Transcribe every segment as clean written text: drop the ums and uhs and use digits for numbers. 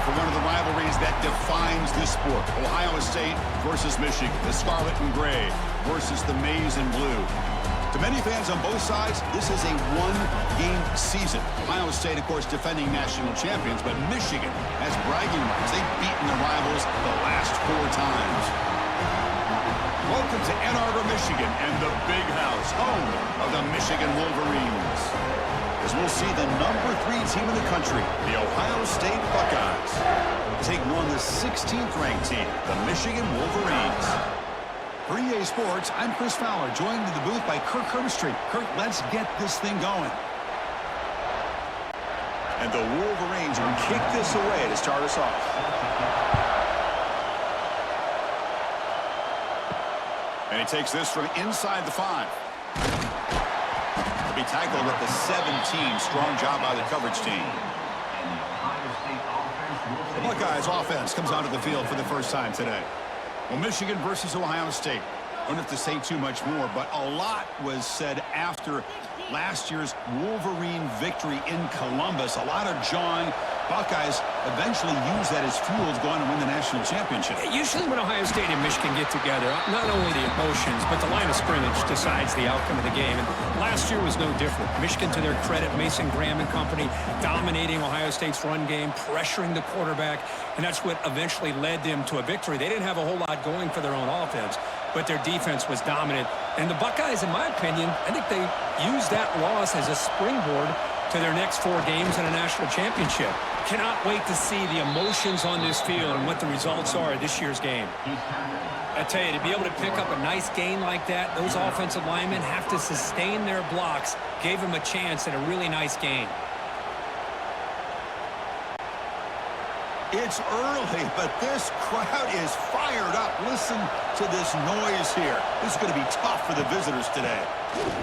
for one of the rivalries that defines this sport. Ohio State versus Michigan. The scarlet and gray versus the maize and blue. To many fans on both sides, this is a one-game season. Ohio State, of course, defending national champions, but Michigan has bragging rights. They've beaten the rivals the last 4 times. Welcome to Ann Arbor, Michigan, and the Big House, home of the Michigan Wolverines. As we'll see the number 3 team in the country, the Ohio State Buckeyes, taking on the 16th-ranked team, the Michigan Wolverines. For EA Sports, I'm Chris Fowler, joined in the booth by Kirk Herbstreit. Kirk, let's get this thing going. And the Wolverines will kick this away to start us off. And he takes this from inside the 5. He'll be tackled at the 17. Strong job by the coverage team. The Buckeyes offense comes onto the field for the first time today. Well, Michigan versus Ohio State. Don't have to say too much more, but a lot was said after last year's Wolverine victory in Columbus. A lot of jawing. Buckeyes eventually use that as fuel to go on and win the national championship. Usually when Ohio State and Michigan get together, not only the emotions, but the line of scrimmage decides the outcome of the game. And last year was no different. Michigan, to their credit, Mason Graham and company, dominating Ohio State's run game, pressuring the quarterback, and that's what eventually led them to a victory. They didn't have a whole lot going for their own offense, but their defense was dominant. And the Buckeyes, in my opinion, I think they used that loss as a springboard to their next 4 games in a national championship. Cannot wait to see the emotions on this field and what the results are of this year's game. I tell you, to be able to pick up a nice gain like that, those offensive linemen have to sustain their blocks. Gave them a chance at a really nice game. It's early, but this crowd is fired up. Listen to this noise here. This is going to be tough for the visitors today.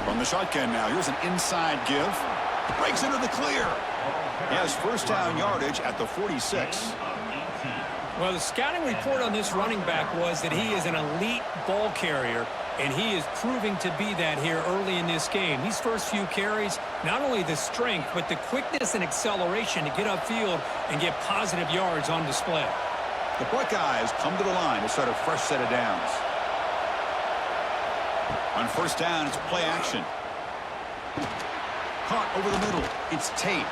From the shotgun now, here's an inside give. Breaks into the clear. He has first down yardage at the 46. Well, the scouting report on this running back was that he is an elite ball carrier, and he is proving to be that here early in this game. These first few carries, not only the strength, but the quickness and acceleration to get upfield and get positive yards on display. The Buckeyes come to the line to start a fresh set of downs. On first down, it's play action. Caught over the middle. It's Tate.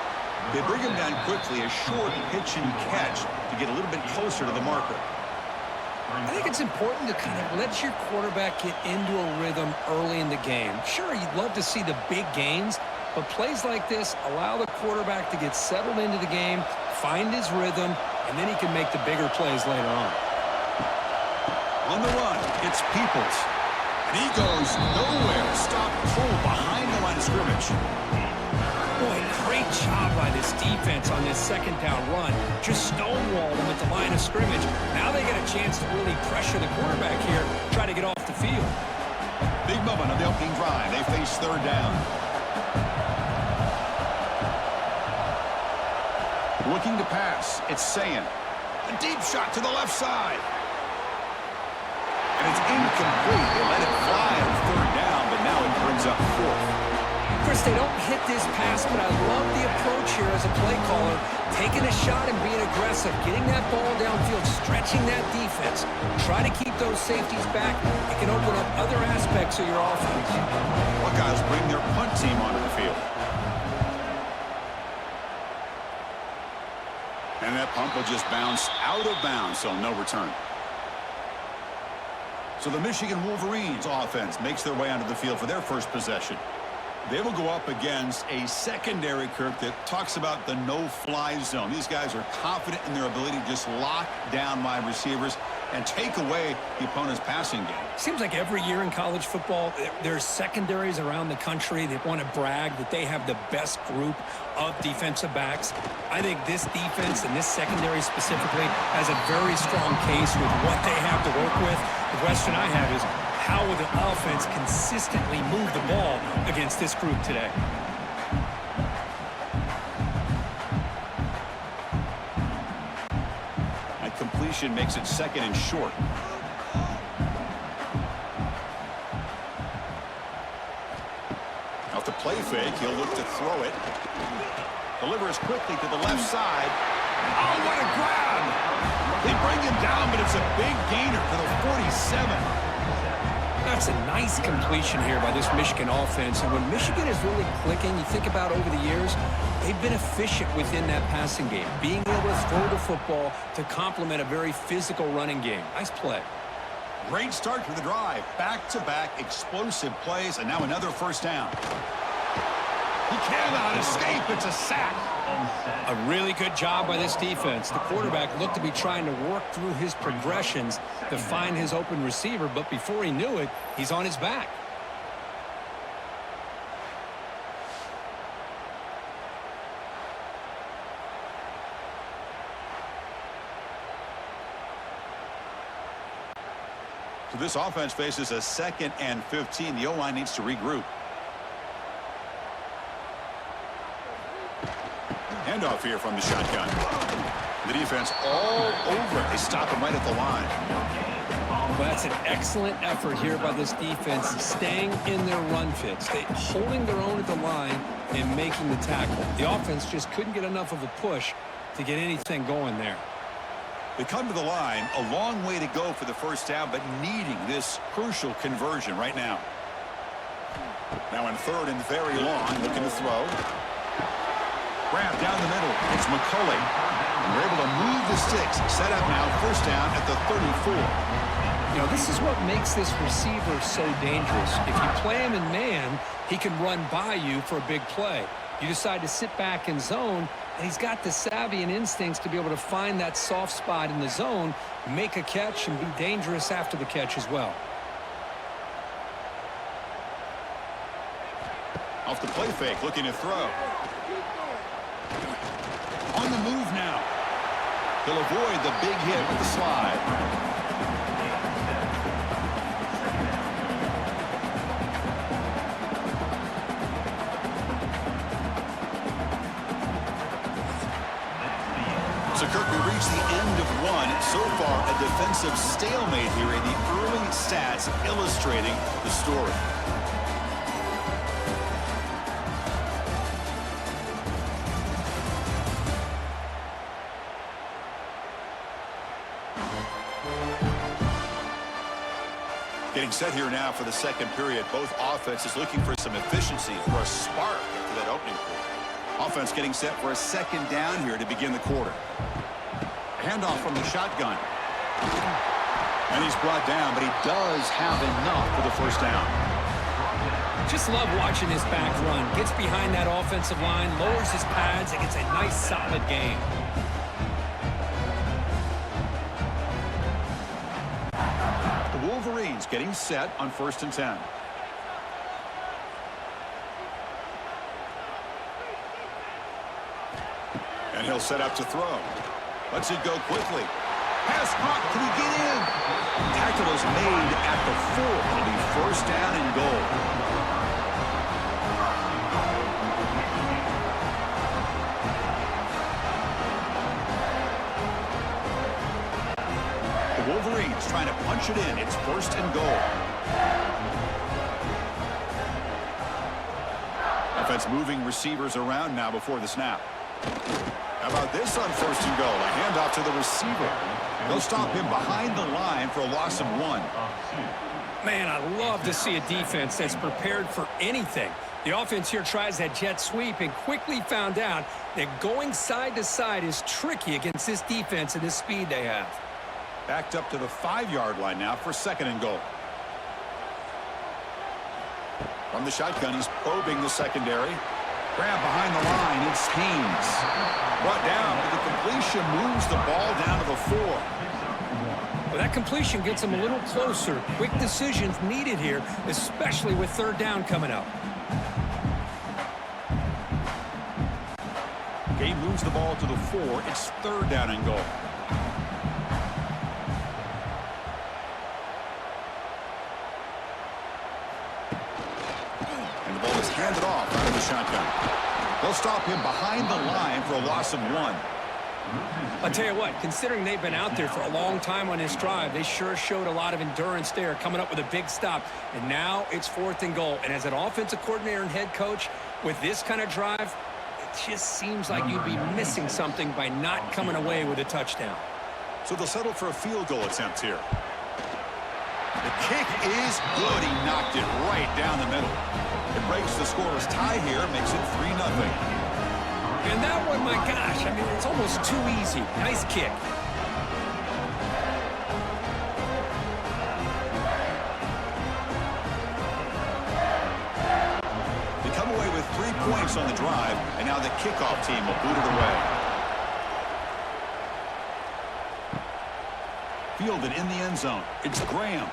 They bring him down quickly, a short pitch and catch to get a little bit closer to the marker. I think it's important to kind of let your quarterback get into a rhythm early in the game. Sure, you'd love to see the big gains, but plays like this allow the quarterback to get settled into the game, find his rhythm, and then he can make the bigger plays later on. On the run, it's Peoples. And he goes nowhere. Stop cold behind the line of scrimmage. Boy, great job by this defense on this second down run. Just stonewalled him at the line of scrimmage. Now they get a chance to really pressure the quarterback here, try to get off the field. Big moment on the opening drive. They face third down. Looking to pass. It's Sayin. A deep shot to the left side. And it's incomplete. They let it fly on third down, but now it brings up 4th. Chris, they don't hit this pass, but I love the approach here as a play caller. Taking a shot and being aggressive, getting that ball downfield, stretching that defense. Try to keep those safeties back. It can open up other aspects of your offense. Buckeyes bring their punt team onto the field. And that punt will just bounce out of bounds, so no return. So the Michigan Wolverines offense makes their way onto the field for their first possession. They will go up against a secondary, Kirk, that talks about the no-fly zone. These guys are confident in their ability to just lock down wide receivers and take away the opponent's passing game. Seems like every year in college football, there's secondaries around the country that want to brag that they have the best group of defensive backs. I think this defense and this secondary specifically has a very strong case with what they have to work with. The question I have is, how will the offense consistently move the ball against this group today? That completion makes it second and short. Off the play fake, he'll look to throw it. Delivers quickly to the left side. Oh, what a grab! That's a big gainer to the 47. That's a nice completion here by this Michigan offense. And when Michigan is really clicking, you think about over the years, they've been efficient within that passing game, being able to throw the football to complement a very physical running game. Nice play. Great start to the drive. Back-to-back explosive plays, and now another first down. He cannot escape. It's a sack. A really good job by this defense. The quarterback looked to be trying to work through his progressions to find his open receiver, but before he knew it, he's on his back. So this offense faces a 2nd and 15. The O-line needs to regroup. Handoff here from the shotgun. The defense all over it. They stop him right at the line. Well, that's an excellent effort here by this defense, staying in their run fits. They holding their own at the line and making the tackle. The offense just couldn't get enough of a push to get anything going there. They come to the line, a long way to go for the first down, but needing this crucial conversion right now. Now in 3rd and very long, looking to throw. Grab down the middle. It's McCulley. And they're able to move the sticks. Set up now, first down at the 34. You know, this is what makes this receiver so dangerous. If you play him in man, he can run by you for a big play. You decide to sit back in zone, and he's got the savvy and instincts to be able to find that soft spot in the zone, make a catch, and be dangerous after the catch as well. Off the play fake, looking to throw. On the move now. He'll avoid the big hit with the slide. So, Kirk, we reached the end of one. So far, a defensive stalemate here in the early stats illustrating the story. Getting set here now for the second period. Both offenses looking for some efficiency, for a spark after that opening quarter. Offense getting set for a 2nd down here to begin the quarter. Handoff from the shotgun. And he's brought down, but he does have enough for the first down. Just love watching this back run. Gets behind that offensive line, lowers his pads, and gets a nice solid gain. The Wolverines getting set on 1st and 10. And he'll set up to throw. Lets it go quickly. Pass caught. Can he get in? Tackle is made at the 4. It'll be first down and goal. The Wolverines trying to punch it in. It's 1st and goal. Offense moving receivers around now before the snap. How about this on 1st and goal? A handoff to the receiver. They'll stop him behind the line for a loss of 1. Man, I love to see a defense that's prepared for anything. The offense here tries that jet sweep and quickly found out that going side to side is tricky against this defense and this speed they have. Backed up to the 5-yard line now for 2nd and goal. From the shotgun, he's probing the secondary. Grab behind the line, it's Haynes. Brought down, but the completion moves the ball down to the 4. Well, that completion gets him a little closer. Quick decisions needed here, especially with 3rd down coming up. Game moves the ball to the 4. It's 3rd down and goal. And the ball is handed off out of the shotgun. They'll stop him behind the line for a loss of 1. I'll tell you what, considering they've been out there for a long time on this drive, they sure showed a lot of endurance there, coming up with a big stop. And now it's 4th and goal. And as an offensive coordinator and head coach, with this kind of drive, it just seems like you'd be missing something by not coming away with a touchdown. So they'll settle for a field goal attempt here. The kick is good. He knocked it right down the middle. It breaks the scoreless tie here, makes it 3-0. And that one, my gosh, I mean, it's almost too easy. Nice kick. They come away with 3 points on the drive, and now the kickoff team will boot it away. Fielded in the end zone. It's Graham.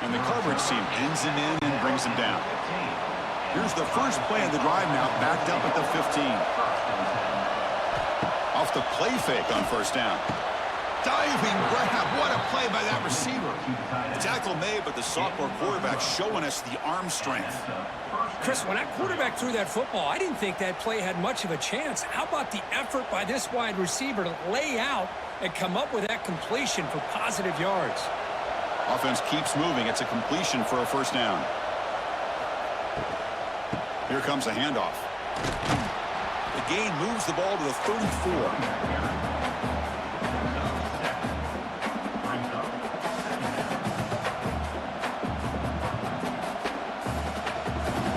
And the coverage team pins him in and brings him down. Here's the first play of the drive now, backed up at the 15. Off the play fake on first down. Diving grab. What a play by that receiver. The tackle made, but the sophomore quarterback showing us the arm strength. Chris, when that quarterback threw that football, I didn't think that play had much of a chance. How about the effort by this wide receiver to lay out and come up with that completion for positive yards? Offense keeps moving. It's a completion for a first down. Here comes a handoff. The gain moves the ball to the 34.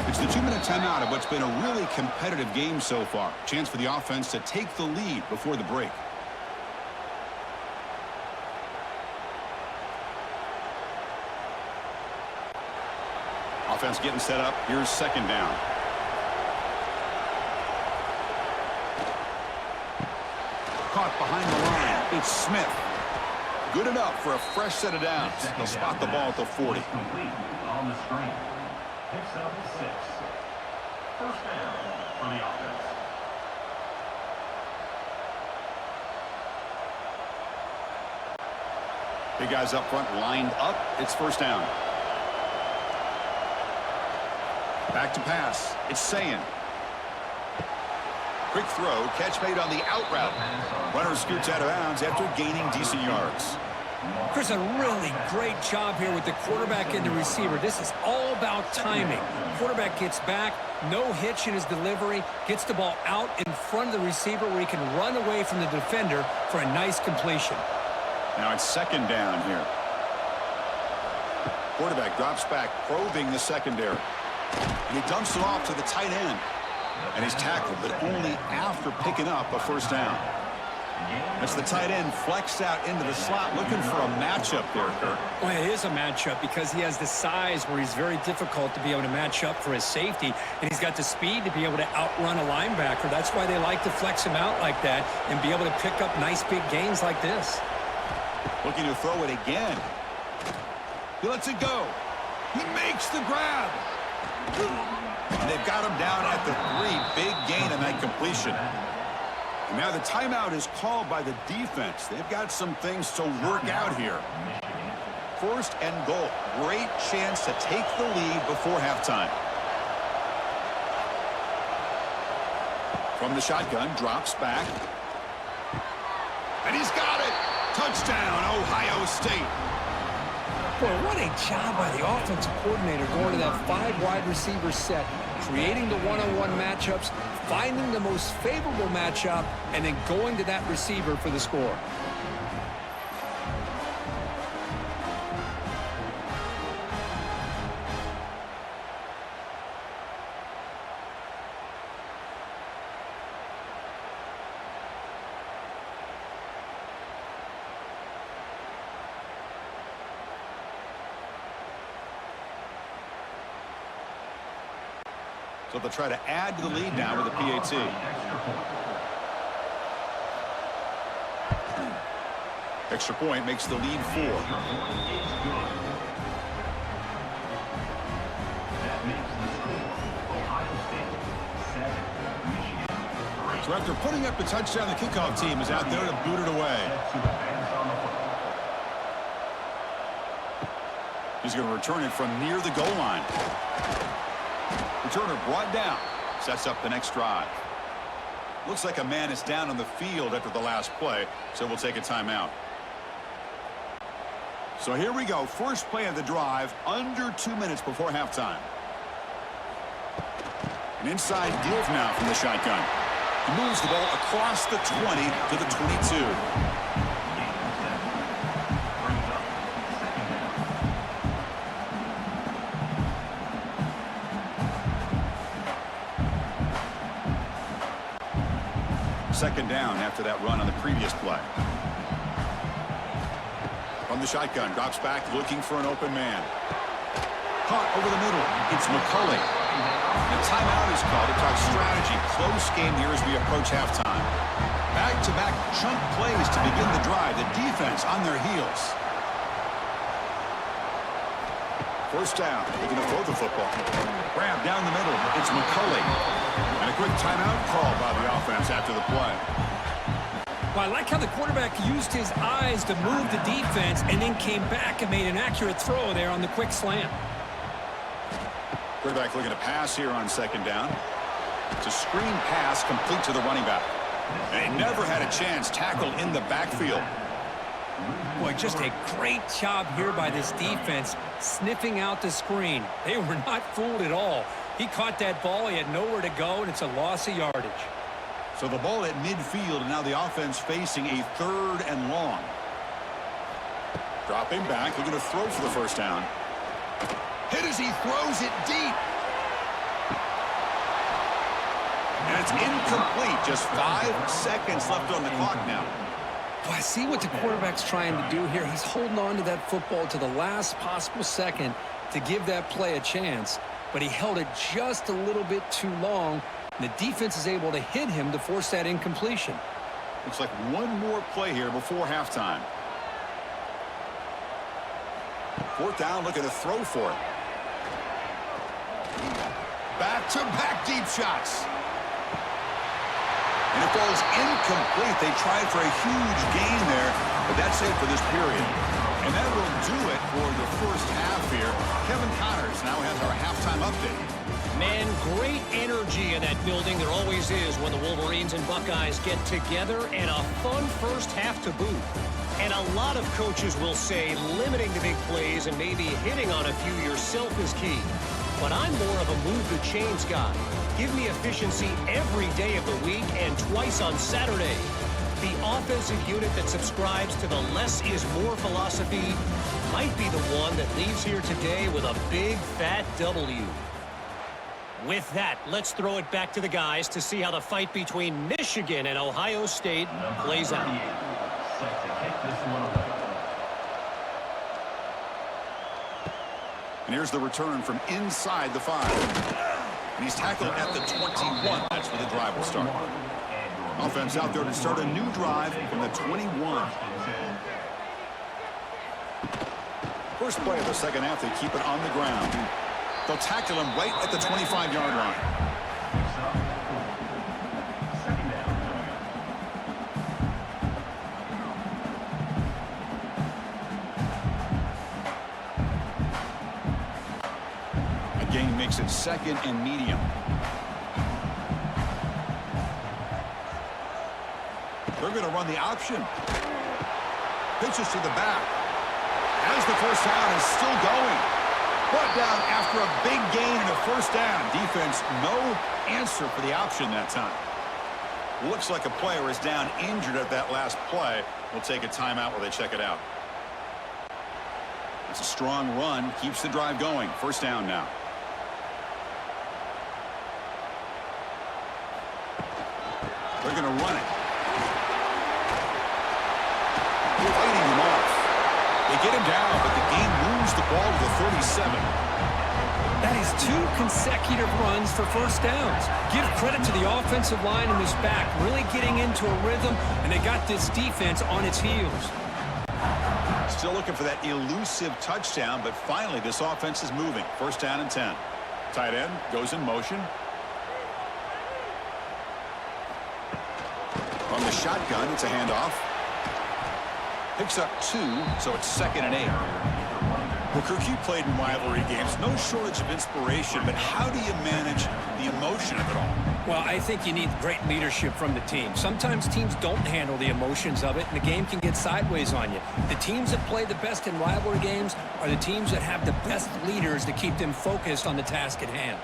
It's the 2-minute timeout of what's been a really competitive game so far. Chance for the offense to take the lead before the break. Offense getting set up. Here's second down. Caught behind the line. It's Smith. Good enough for a fresh set of downs. They'll spot the ball at the 40. On the screen. Picks up 6. First down for the offense. Big guys up front lined up. It's first down. Back to pass. It's Sayin. Quick throw. Catch made on the out route. Runner scoots out of bounds after gaining decent yards. Chris, a really great job here with the quarterback and the receiver. This is all about timing. Quarterback gets back, no hitch in his delivery, gets the ball out in front of the receiver where he can run away from the defender for a nice completion. Now it's second down here. Quarterback drops back, probing the secondary. And he dumps it off to the tight end. And he's tackled, but only after picking up a first down. That's the tight end flexed out into the slot, looking for a matchup there, Kurt. Well, it is a matchup because he has the size where he's very difficult to be able to match up for his safety, and he's got the speed to be able to outrun a linebacker. That's why they like to flex him out like that and be able to pick up nice big gains like this. Looking to throw it again. He lets it go. He makes the grab. And they've got him down at the 3. Big gain on that completion. And now the timeout is called by the defense. They've got some things to work out here. First and goal. Great chance to take the lead before halftime. From the shotgun, drops back. And he's got it. Touchdown, Ohio State. Boy, what a job by the offensive coordinator going to that 5 wide receiver set, creating the one-on-one matchups, finding the most favorable matchup, and then going to that receiver for the score. So they'll try to add to the lead now with a PAT. Extra point makes the lead 4. So after putting up the touchdown, the kickoff team is out there to boot it away. He's going to return it from near the goal line. Returner brought down. Sets up the next drive. Looks like a man is down on the field after the last play, so we'll take a timeout. So here we go. First play of the drive, under 2 minutes before halftime. An inside deal now from the shotgun. He moves the ball across the 20 to the 22. second down after that run on the previous play. From the shotgun, drops back looking for an open man. Caught over the middle. It's McCulley. The timeout is called to talk strategy. Close game here as we approach halftime. Back-to-back chunk plays to begin the drive. The defense on their heels. First down. Looking to throw the football. Grab down the middle. It's McCulley. And a quick timeout called by the offense after the play. Well, I like how the quarterback used his eyes to move the defense and then came back and made an accurate throw there on the quick slant. Quarterback looking to pass here on second down. It's a screen pass complete to the running back. And he never had a chance tackled in the backfield. Boy, just a great job here by this defense, sniffing out the screen. They were not fooled at all. He caught that ball, he had nowhere to go, and it's a loss of yardage. So the ball at midfield, and now the offense facing a 3rd and long. Dropping back, looking to throw for the first down. Hit as he throws it deep. And it's incomplete. Just 5 seconds left on the clock now. Well, I see what the quarterback's trying to do here. He's holding on to that football to the last possible second to give that play a chance, but he held it just a little bit too long. The defense is able to hit him to force that incompletion. Looks like one more play here before halftime. 4th down, looking to throw for it. Back-to-back deep shots. And it falls incomplete. They tried for a huge gain there, but that's it for this period. And that will do it for the first half here. Kevin Connors now has our halftime update. Man, great energy in that building. There always is when the Wolverines and Buckeyes get together, and a fun first half to boot. And a lot of coaches will say limiting the big plays and maybe hitting on a few yourself is key. But I'm more of a move the chains guy. Give me efficiency every day of the week and twice on Saturday. The offensive unit that subscribes to the less is more philosophy might be the one that leaves here today with a big fat W. With that, let's throw it back to the guys to see how the fight between Michigan and Ohio State plays out. Set to kick this one away. And here's the return from inside the 5. And he's tackled at the 21. That's where the drive will start. Offense out there to start a new drive from the 21. First play of the second half, they keep it on the ground. They'll tackle him right at the 25-yard line. Second down. The gain makes it 2nd and medium. They're going to run the option. Pitches to the back. As the first down is still going. Brought down after a big gain in the first down. Defense, no answer for the option that time. Looks like a player is down injured at that last play. We'll take a timeout while they check it out. It's a strong run. Keeps the drive going. First down now. They're going to run it. Fighting him off. They get him down, but the game moves the ball to the 37. That is 2 consecutive runs for first downs. Give credit to the offensive line in this back, really getting into a rhythm, and they got this defense on its heels. Still looking for that elusive touchdown, but finally this offense is moving. First down and 10. Tight end goes in motion. From the shotgun, it's a handoff. Picks up 2, so it's 2nd and 8. Well, Kirk, you played in rivalry games. No shortage of inspiration, but how do you manage the emotion of it all? Well, I think you need great leadership from the team. Sometimes teams don't handle the emotions of it, and the game can get sideways on you. The teams that play the best in rivalry games are the teams that have the best leaders to keep them focused on the task at hand.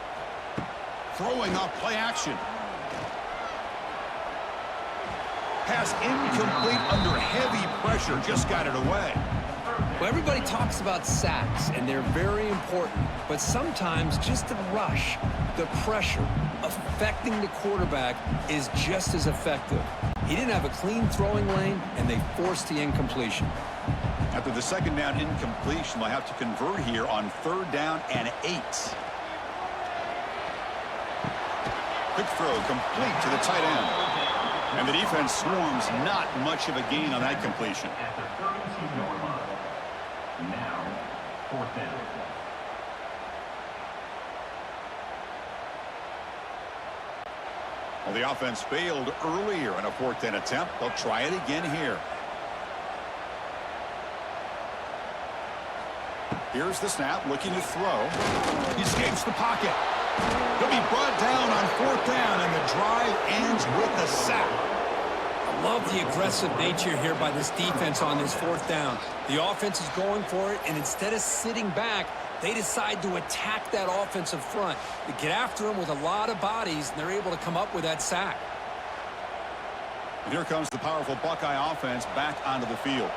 Throwing off play action. Pass incomplete under heavy pressure. Just got it away. Well, everybody talks about sacks, and they're very important. But sometimes just the rush, the pressure, affecting the quarterback is just as effective. He didn't have a clean throwing lane, and they forced the incompletion. After the second down incompletion, they'll have to convert here on 3rd down and 8. Quick throw complete to the tight end. And the defense swarms, not much of a gain on that completion. At the 32-yard line. Now, 4th down. Well, the offense failed earlier in a 4th down attempt. They'll try it again here. Here's the snap, looking to throw. He escapes the pocket. He'll be brought down on 4th down, and the drive ends with a sack. I love the aggressive nature here by this defense on this 4th down. The offense is going for it, and instead of sitting back, they decide to attack that offensive front. They get after him with a lot of bodies, and they're able to come up with that sack. And here comes the powerful Buckeye offense back onto the field.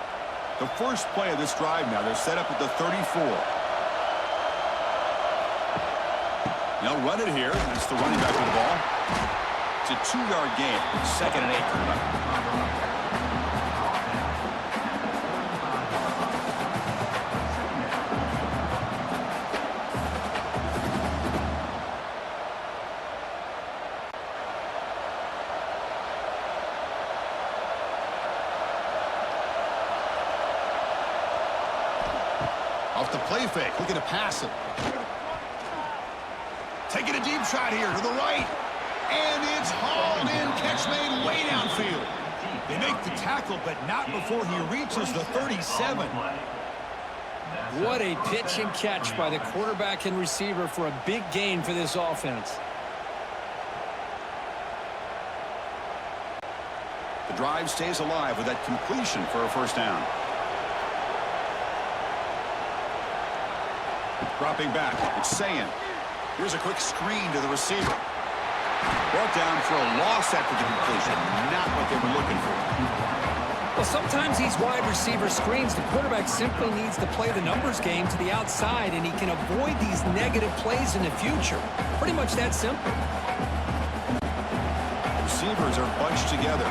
The first play of this drive now, they're set up at the 34. They'll run it here. That's the running back with the ball. It's a 2-yard gain. 2nd and 8 coming up. Off the play fake, looking to pass it. Taking a deep shot here to the right. And it's hauled in. Catch made way downfield. They make the tackle, but not before he reaches the 37. What a pitch and catch by the quarterback and receiver for a big gain for this offense. The drive stays alive with that completion for a 1st down. Dropping back, it's Sayin. Here's a quick screen to the receiver. Brought down for a loss after the completion. Not what they were looking for. Well, sometimes these wide receiver screens, the quarterback simply needs to play the numbers game to the outside, and he can avoid these negative plays in the future. Pretty much that simple. Receivers are bunched together.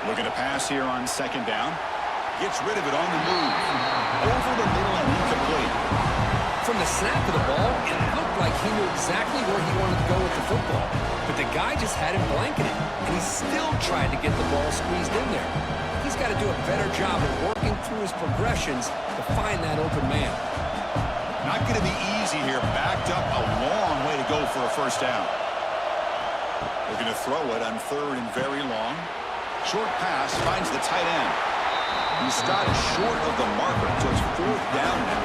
Looking to pass here on 2nd down. Gets rid of it on the move. Over the middle and incomplete. From the snap of the ball, it looked like he knew exactly where he wanted to go with the football. But the guy just had him blanketed, and he still tried to get the ball squeezed in there. He's got to do a better job of working through his progressions to find that open man. Not going to be easy here. Backed up a long way to go for a 1st down. Looking to throw it on 3rd and very long. Short pass finds the tight end. He stopped short of the marker, so it's 4th down now.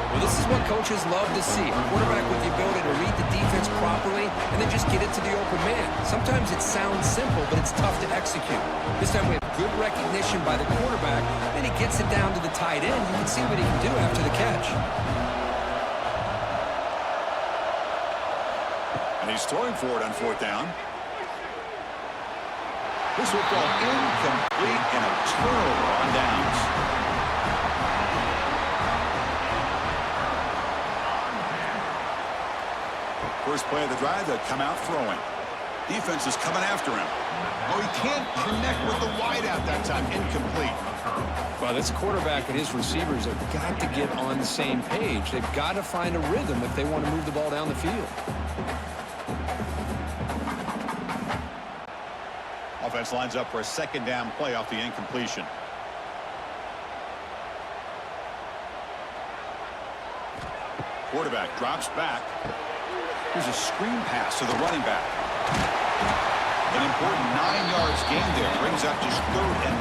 Well, this is what coaches love to see. A quarterback with the ability to read the defense properly and then just get it to the open man. Sometimes it sounds simple, but it's tough to execute. This time we have good recognition by the quarterback, then he gets it down to the tight end. You can see what he can do after the catch. And he's throwing for it on 4th down. This will fall incomplete and a turnover on downs. First play of the drive, they'll come out throwing. Defense is coming after him. Oh, he can't connect with the wideout that time. Incomplete. Well, this quarterback and his receivers have got to get on the same page. They've got to find a rhythm if they want to move the ball down the field. Offense lines up for a 2nd down play off the incompletion. Quarterback drops back. Here's a screen pass to the running back. An important 9 yards gain there. Brings up just 3rd and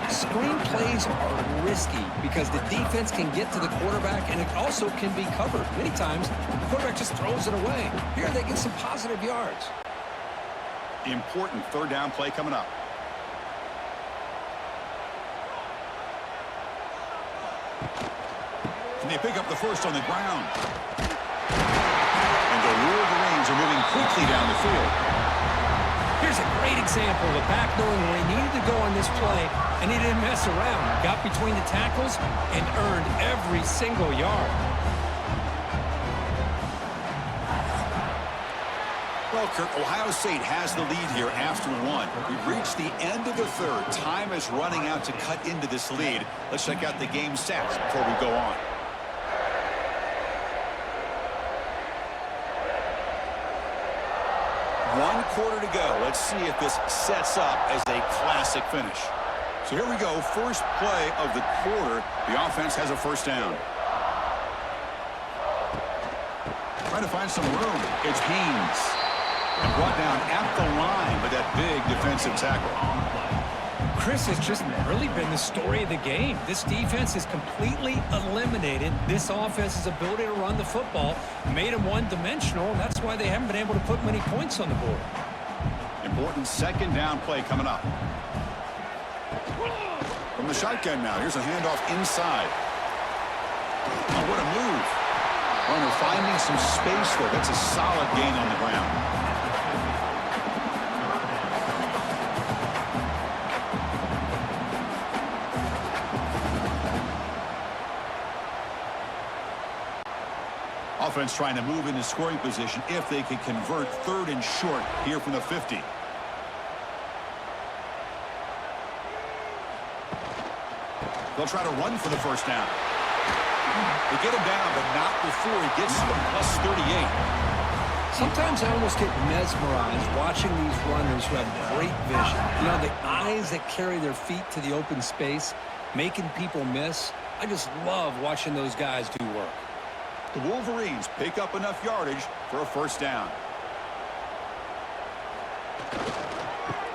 1. Screen plays are risky because the defense can get to the quarterback, and it also can be covered. Many times, the quarterback just throws it away. Here they get some positive yards. Important 3rd down play coming up. Can they pick up the first on the ground? And the Wolverines are moving quickly down the field. Here's a great example of a back knowing where he needed to go on this play, and he didn't mess around. Got between the tackles and earned every single yard. Well, Kirk, Ohio State has the lead here after one. We've reached the end of the third. Time is running out to cut into this lead. Let's check out the game stats before we go on. One quarter to go. Let's see if this sets up as a classic finish. So here we go. First play of the quarter. The offense has a first down. Trying to find some room. It's Haynes. And brought down at the line with that big defensive tackle. Chris, has just really been the story of the game. This defense has completely eliminated this offense's ability to run the football, made them one-dimensional, and that's why they haven't been able to put many points on the board. Important second down play coming up. From the shotgun now, here's a handoff inside. Oh, what a move. Oh, they're finding some space there. That's a solid gain on the ground. Offense trying to move into scoring position if they can convert third and short here from the 50. They'll try to run for the first down. They get him down, but not before he gets to the plus 38. Sometimes I almost get mesmerized watching these runners who have great vision. You know, the eyes that carry their feet to the open space, making people miss. I just love watching those guys do work. The Wolverines pick up enough yardage for a first down.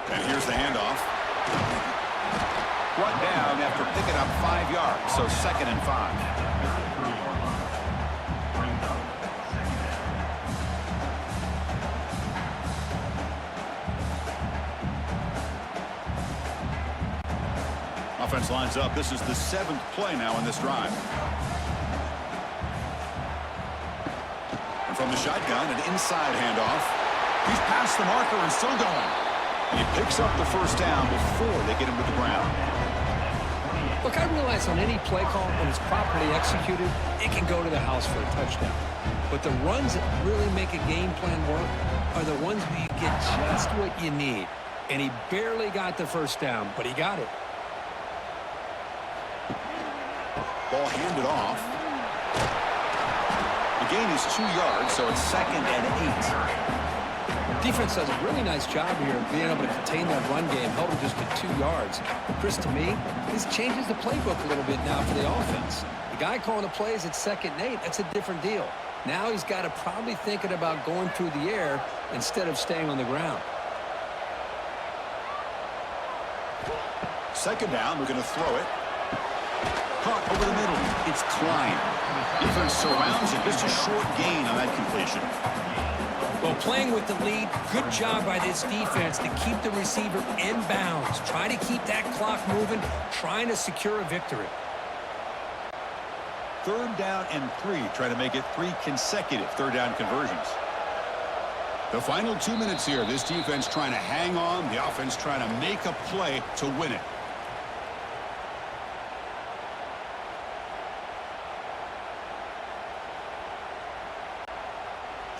And here's the handoff. Brought down after picking up 5 yards, so 2nd and 5. Offense lines up. This is the 7th play now in this drive. From the shotgun, an inside handoff. He's past the marker and still going. And he picks up the first down before they get him to the ground. Look, I realize on any play call, when it's properly executed, it can go to the house for a touchdown. But the runs that really make a game plan work are the ones where you get just what you need. And he barely got the first down, but he got it. Ball handed off. The gain is 2 yards, so it's 2nd and 8. Defense does a really nice job here of being able to contain that run game, held him just to 2 yards. Chris, to me, this changes the playbook a little bit now for the offense. The guy calling the plays at 2nd and 8, that's a different deal. Now he's got to probably thinking about going through the air instead of staying on the ground. 2nd down, we're going to throw it. Caught over the middle. It's Klein. Defense surrounds it. Just a short gain on that completion. Well, playing with the lead, good job by this defense to keep the receiver in bounds. Try to keep that clock moving, trying to secure a victory. 3rd down and 3, trying to make it 3 consecutive 3rd down conversions. The final 2 minutes here. This defense trying to hang on. The offense trying to make a play to win it.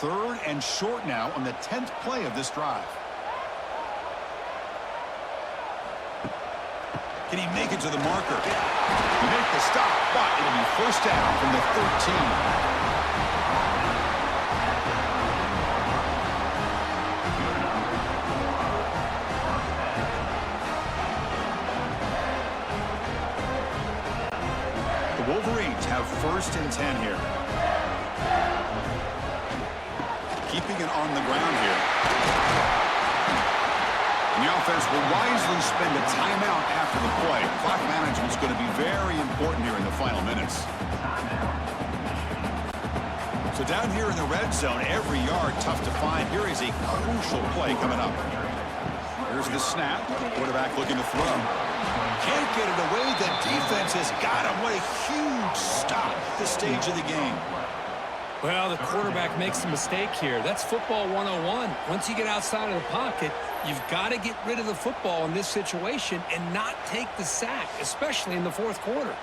3rd and short now on the 10th play of this drive. Can he make it to the marker? He make the stop, but it'll be first down from the 13. The Wolverines have 1st and 10 here. Keeping it on the ground here. And the offense will wisely spend a timeout after the play. Clock management is going to be very important here in the final minutes. So down here in the red zone, every yard tough to find. Here is a crucial play coming up. Here's the snap. Quarterback looking to throw. Can't get it away. The defense has got him. What a huge stop at this stage of the game. Well, the quarterback makes a mistake here. That's football 101. Once you get outside of the pocket, you've got to get rid of the football in this situation and not take the sack, especially in the 4th quarter.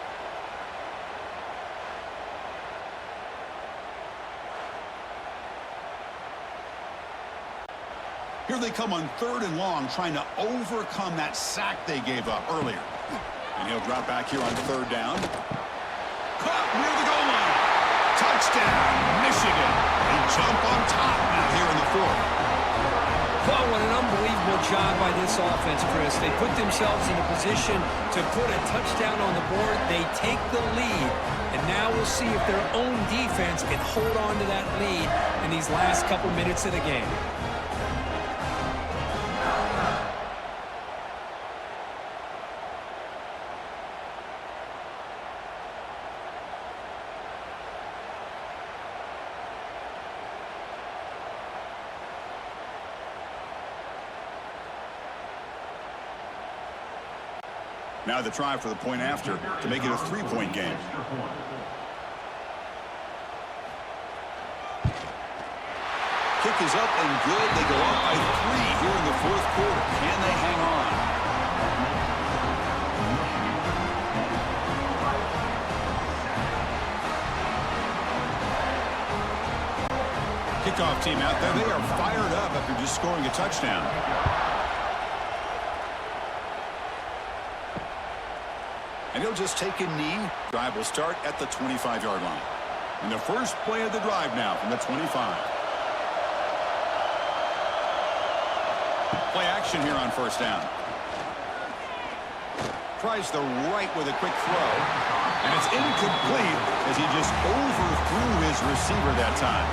Here they come on 3rd and long, trying to overcome that sack they gave up earlier. And he'll drop back here on 3rd down. Caught near the goal line. Touchdown, Michigan. They jump on top now here in the 4th. Well, what an unbelievable job by this offense, Chris. They put themselves in a position to put a touchdown on the board. They take the lead, and now we'll see if their own defense can hold on to that lead in these last couple minutes of the game. Now the try for the point after to make it a 3-point game. Kick is up and good. They go up by 3 here in the 4th quarter. Can they hang on? Kickoff team out there. They are fired up after just scoring a touchdown. And he'll just take a knee. Drive will start at the 25-yard line. And the first play of the drive now from the 25. Play action here on 1st down. Tries the right with a quick throw. And it's incomplete as he just overthrew his receiver that time.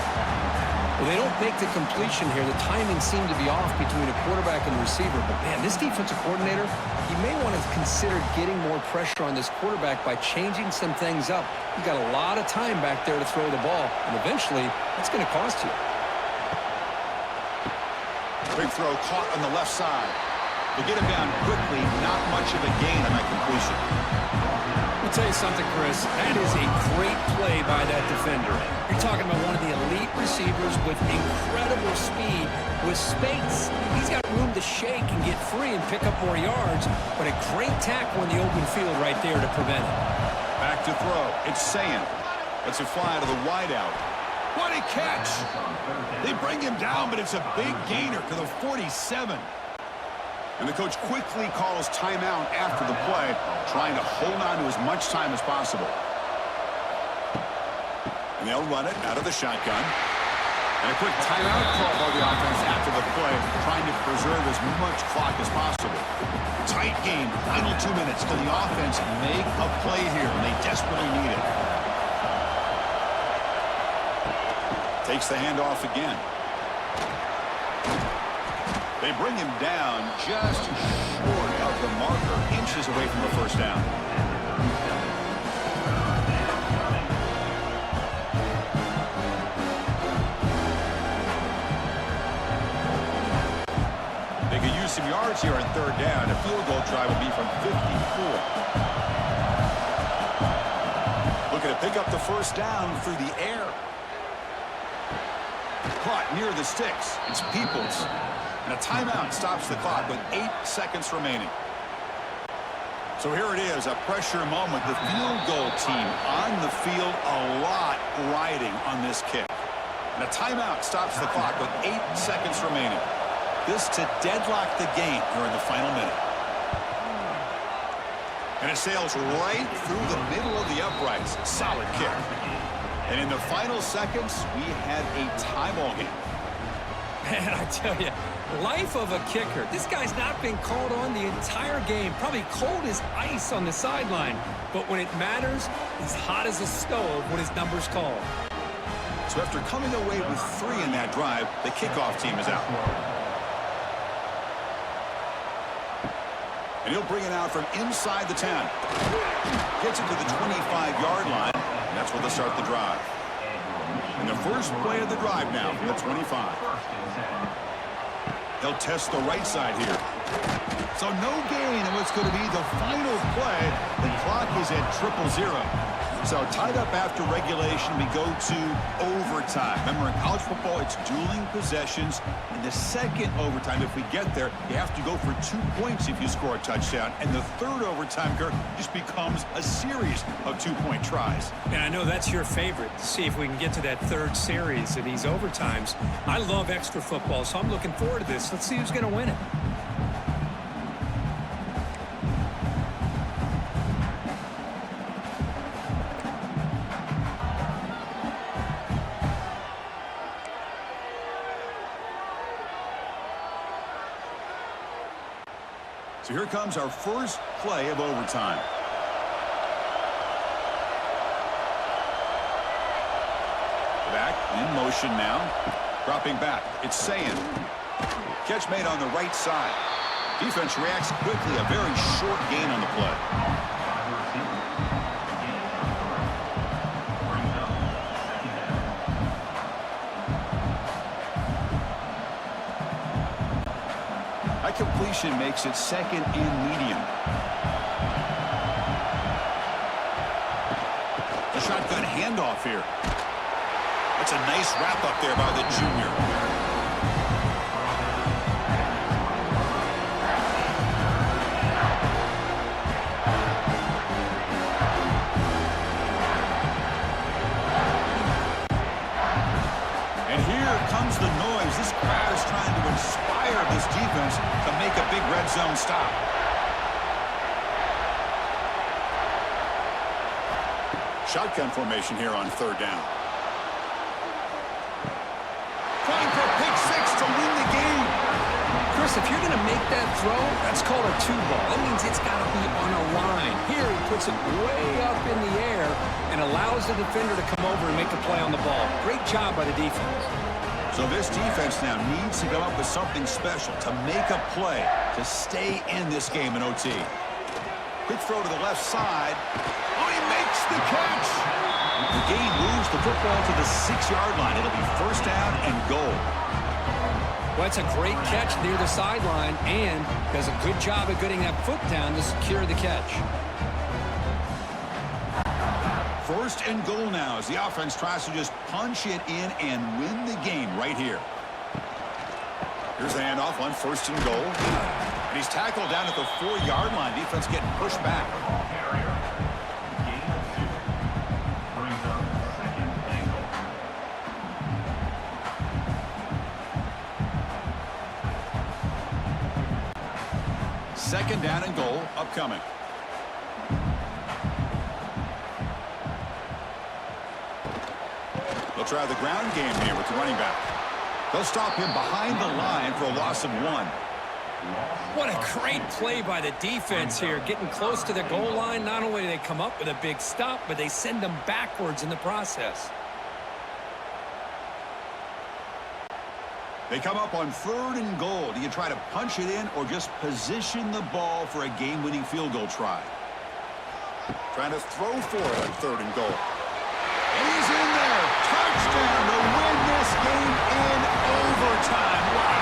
Well, they don't make the completion here. The timing seemed to be off between a quarterback and the receiver. But, man, this defensive coordinator, he may want to consider getting more pressure on this quarterback by changing some things up. He's got a lot of time back there to throw the ball, and eventually that's going to cost you. Big throw caught on the left side. They get him down quickly. Not much of a gain on that completion. Let me tell you something, Chris. That is a great play by that defender. You're talking about one of the elite receivers with incredible speed, with space. He's got room to shake and get free and pick up more yards, but a great tackle in the open field right there to prevent it. Back to throw. It's Sayan. That's a fly to the wideout. What a catch! They bring him down, but it's a big gainer to the 47. And the coach quickly calls timeout after the play, trying to hold on to as much time as possible. And they'll run it out of the shotgun. And a quick timeout call by the offense after the play, trying to preserve as much clock as possible. Tight game, final 2 minutes. Can the offense make a play here? And they desperately need it. Takes the handoff again. They bring him down just short of the marker, inches away from the 1st down. They could use some yards here on 3rd down. A field goal try would be from 54. Looking to pick up the 1st down through the air. Caught near the sticks. It's Peoples. And a timeout stops the clock with 8 seconds remaining. So here it is, a pressure moment. The field goal team on the field, a lot riding on this kick. And a timeout stops the clock with 8 seconds remaining. This to deadlock the game here in the final minute. And it sails right through the middle of the uprights. Solid kick. And in the final seconds, we had a tie ball game. Man, I tell you, life of a kicker. This guy's not been called on the entire game. Probably cold as ice on the sideline. But when it matters, he's hot as a stove when his number's called. So after coming away with 3 in that drive, the kickoff team is out. And he'll bring it out from inside the 10. Gets it to the 25-yard line. And that's where they'll start the drive. And the first play of the drive now from the 25. They'll test the right side here. So no gain in what's going to be the final play. The clock is at 0-0. So tied up after regulation, we go to overtime. Remember, in college football, it's dueling possessions. In the second overtime, if we get there, you have to go for 2 points if you score a touchdown. And the third overtime, Kirk, just becomes a series of 2-point tries. And I know that's your favorite. See if we can get to that third series of these overtimes. I love extra football, so I'm looking forward to this. Let's see who's going to win it. So here comes our first play of overtime. Back in motion now. Dropping back. It's Sayin. Catch made on the right side. Defense reacts quickly. A very short gain on the play. That completion makes it second and medium. The shotgun handoff here. That's a nice wrap up there by the junior. And here comes the noise. This crowd is trying to inspire this defense to make a big red zone stop. Shotgun formation here on third down. Trying for a pick six to win the game. Chris, if you're going to make that throw, that's called a two-ball. That means it's got to be on a line. Here, he puts it way up in the air and allows the defender to come over and make the play on the ball. Great job by the defense. So this defense now needs to come up with something special to make a play to stay in this game in OT. Quick throw to the left side. Oh, he makes the catch. The game moves the football to the 6-yard line. It'll be first down and goal. Well, it's a great catch near the sideline and does a good job of getting that foot down to secure the catch. First and goal now as the offense tries to just punch it in and win the game right here. Here's the handoff on first and goal. And he's tackled down at the 4-yard line. Defense getting pushed back. Second down and goal upcoming. They'll try the ground game here with the running back. They'll stop him behind the line for a loss of 1. What a great play by the defense here. Getting close to the goal line, not only do they come up with a big stop, but they send them backwards in the process. They come up on third and goal. Do you try to punch it in or just position the ball for a game-winning field goal try? Trying to throw for it on third and goal. And he's in there. Touchdown to win this game in overtime. Wow.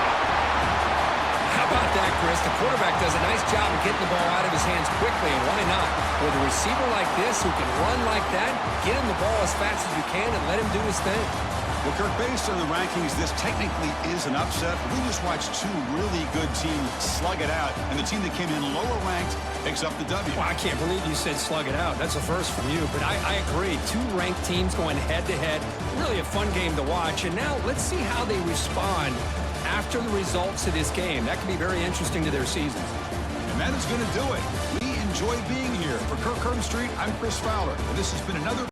How about that, Chris? The quarterback does a nice job of getting the ball out of his hands quickly, and why not? With a receiver like this who can run like that, get him the ball as fast as you can and let him do his thing. Well, Kirk, based on the rankings, this technically is an upset. We just watched two really good teams slug it out, and the team that came in lower ranked picks up the W. Well, I can't believe you said slug it out. That's a first from you, but I agree. Two ranked teams going head-to-head. Really a fun game to watch, and now let's see how they respond after the results of this game. That could be very interesting to their season. And that is going to do it. We enjoy being here. For Kirk Street, I'm Chris Fowler, and this has been another